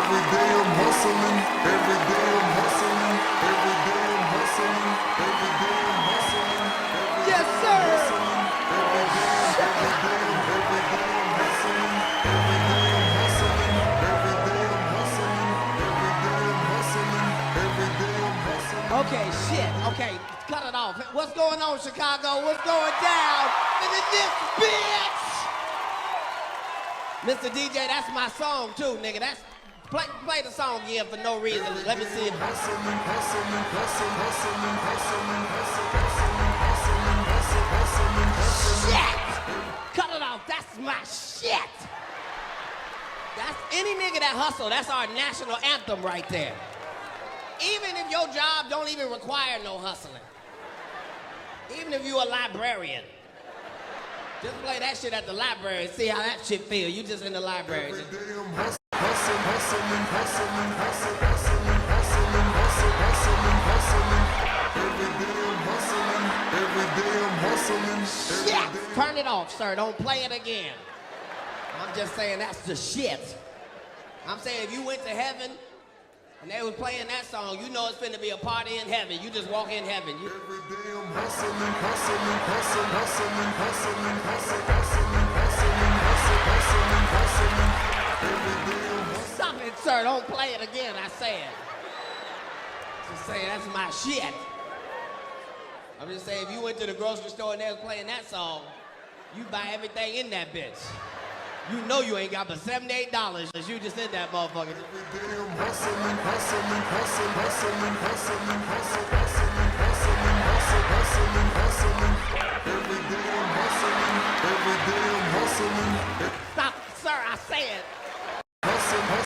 Every day I'm hustling, every day I'm hustling, every day I'm hustling, every day I'm hustling. Yes, sir. Every day I'm hustling, every day I'm hustling, every day I'm hustling, every day I'm hustling, every day I'm hustling. Okay, shit. Okay, cut it off. What's going on, Chicago? What's going down in this bitch? Mr. DJ, that's my song too, nigga. That's play the song again for no reason. Let me see it. Hustling, hustling, hustling, hustling, hustling, hustling, hustling, hustling, hustling. Shit! Cut it off. That's my shit. That's any nigga that hustle. That's our national anthem right there. Even if your job don't even require no hustling. Even if you a librarian. Just play that shit at the library and see how that shit feel. You just in the library. Every day I'm hustling, hustling, hustling, hustling, hustling, hustling, hustling, hustling. Every day I'm hustling, every day I'm hustling. Shit! Turn it off, sir. Don't play it again. I'm just saying that's the shit. I'm saying if you went to heaven and they was playing that song, you know it's finna be a party in heaven. You just walk in heaven. Every day I'm hustling, hustling, hustling, hustling, hustling, hustling, hustling, hustling, hustling, hustling. Every day I'm hustling. Stop it, sir. Don't play it again, I said. Just saying that's my shit. I'm just saying if you went to the grocery store and they was playing that song, you buy everything in that bitch. You know you ain't got but $78 as you just in that motherfucker. Every day I'm hustling, hustling, hustling, hustling, hustling, hustling, hustling, hustling, hustling, hustling, hustling.